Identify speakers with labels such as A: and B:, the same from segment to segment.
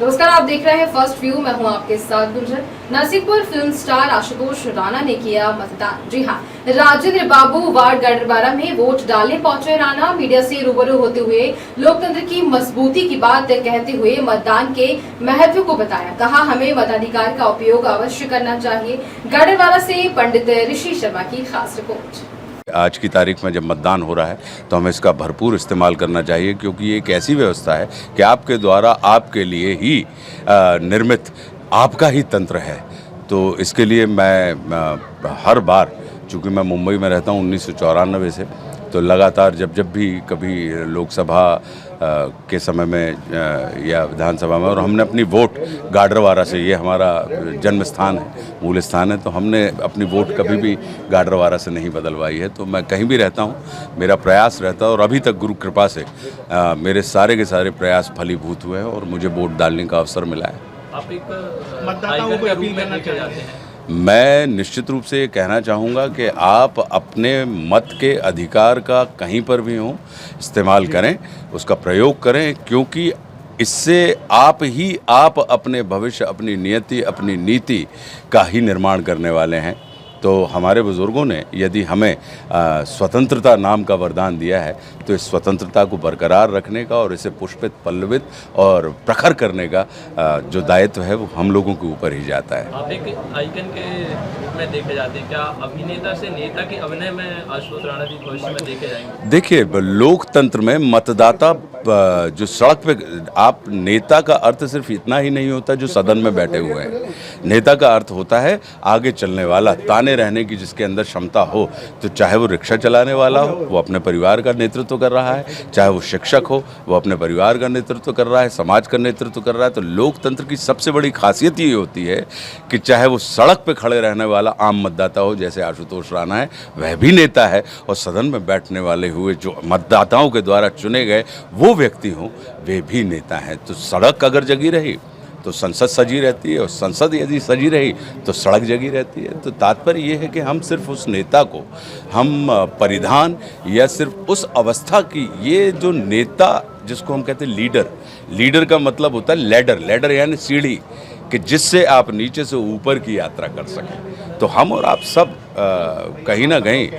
A: नमस्कार, आप देख रहे हैं फर्स्ट व्यू। मैं हूं आपके साथ गुंजन। नरसिंहपुर फिल्म स्टार आशुतोष राणा ने किया मतदान। जी हां, राजेंद्र बाबू वार्ड गढ़बारा में वोट डालने पहुंचे राणा मीडिया से रूबरू होते हुए लोकतंत्र की मजबूती की बात कहते हुए मतदान के महत्व को बताया। कहा, हमें मताधिकार का उपयोग अवश्य करना चाहिए। गढ़बारा से पंडित ऋषि शर्मा की खास रिपोर्ट।
B: आज की तारीख में जब मतदान हो रहा है तो हमें इसका भरपूर इस्तेमाल करना चाहिए, क्योंकि ये एक ऐसी व्यवस्था है कि आपके द्वारा आपके लिए ही निर्मित आपका ही तंत्र है। तो इसके लिए मैं हर बार, चूँकि मैं मुंबई में रहता हूँ 1994 से, तो लगातार जब भी कभी लोकसभा के समय में या विधानसभा में, और हमने अपनी वोट गाडरवारा से, ये हमारा जन्म स्थान है, मूल स्थान है, तो हमने अपनी वोट कभी भी गाडरवारा से नहीं बदलवाई है। तो मैं कहीं भी रहता हूँ, मेरा प्रयास रहता है, और अभी तक गुरु कृपा से मेरे सारे के सारे प्रयास फलीभूत हुए हैं और मुझे वोट डालने का अवसर मिला है।
C: आप एक मतदाताओं को अपील करना चाहते हैं?
B: मैं निश्चित रूप से ये कहना चाहूँगा कि आप अपने मत के अधिकार का कहीं पर भी हों इस्तेमाल करें, उसका प्रयोग करें, क्योंकि इससे आप अपने भविष्य, अपनी नियति, अपनी नीति का ही निर्माण करने वाले हैं। तो हमारे बुज़ुर्गों ने यदि हमें स्वतंत्रता नाम का वरदान दिया है, तो इस स्वतंत्रता को बरकरार रखने का और इसे पुष्पित, पल्लवित और प्रखर करने का जो दायित्व है वो हम लोगों के ऊपर ही जाता है।
C: आप एक आइकन के रूप में देखे जाते हैं, क्या अभिनेता से नेता के अभिनय में आशुतोष राणा जी भविष्य में देखे जाएंगे?
B: देखिए, लोकतंत्र में मतदाता जो सड़क पे, आप नेता का अर्थ सिर्फ इतना ही नहीं होता जो सदन में बैठे हुए हैं। नेता का अर्थ होता है आगे चलने वाला, ताने रहने की जिसके अंदर क्षमता हो। तो चाहे वो रिक्शा चलाने वाला हो, वो अपने परिवार का नेतृत्व कर रहा है, चाहे वो शिक्षक हो, वो अपने परिवार का नेतृत्व कर रहा है, समाज का नेतृत्व कर रहा है। तो लोकतंत्र की सबसे बड़ी खासियत ये होती है कि चाहे वो सड़क पे खड़े रहने वाला आम मतदाता हो, जैसे आशुतोष राणा है, वह भी नेता है, और सदन में बैठने वाले हुए जो मतदाताओं के द्वारा चुने गए वो व्यक्ति हों, वे भी नेता हैं। तो सड़क अगर जगी रही तो संसद सजी रहती है, और संसद यदि सजी रही तो सड़क जगी रहती है। तो तात्पर्य ये है कि हम सिर्फ उस नेता को, हम परिधान या सिर्फ उस अवस्था की, ये जो नेता जिसको हम कहते हैं लीडर का मतलब होता है लैडर यानी सीढ़ी, कि जिससे आप नीचे से ऊपर की यात्रा कर सकें। तो हम और आप सब कहीं ना कहीं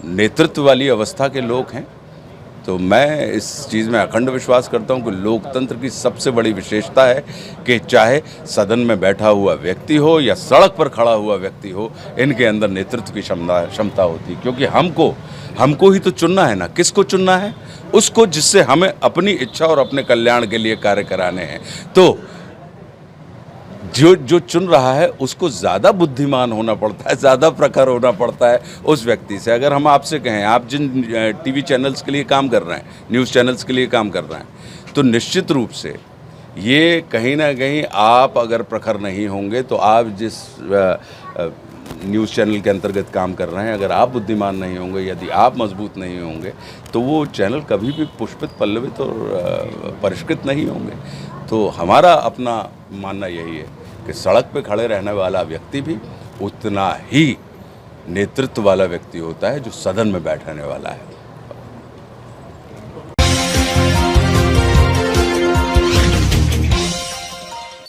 B: नेतृत्व वाली अवस्था के लोग हैं। तो मैं इस चीज़ में अखंड विश्वास करता हूँ कि लोकतंत्र की सबसे बड़ी विशेषता है कि चाहे सदन में बैठा हुआ व्यक्ति हो या सड़क पर खड़ा हुआ व्यक्ति हो, इनके अंदर नेतृत्व की क्षमता होती है। क्योंकि हमको ही तो चुनना है ना, किसको चुनना है? उसको जिससे हमें अपनी इच्छा और अपने कल्याण के लिए कार्य कराने हैं। तो जो चुन रहा है उसको ज़्यादा बुद्धिमान होना पड़ता है, ज़्यादा प्रखर होना पड़ता है उस व्यक्ति से। अगर हम आपसे कहें, आप जिन टीवी चैनल्स के लिए काम कर रहे हैं, न्यूज़ चैनल्स के लिए काम कर रहे हैं, तो निश्चित रूप से ये कहीं ना कहीं आप अगर प्रखर नहीं होंगे, तो आप जिस न्यूज़ चैनल के अंतर्गत काम कर रहे हैं, अगर आप बुद्धिमान नहीं होंगे, यदि आप मजबूत नहीं होंगे, तो वो चैनल कभी भी पुष्पित, पल्लवित और परिष्कृत नहीं होंगे। तो हमारा अपना मानना यही है कि सड़क पे खड़े रहने वाला व्यक्ति भी उतना ही नेतृत्व वाला व्यक्ति होता है जो सदन में बैठने वाला है।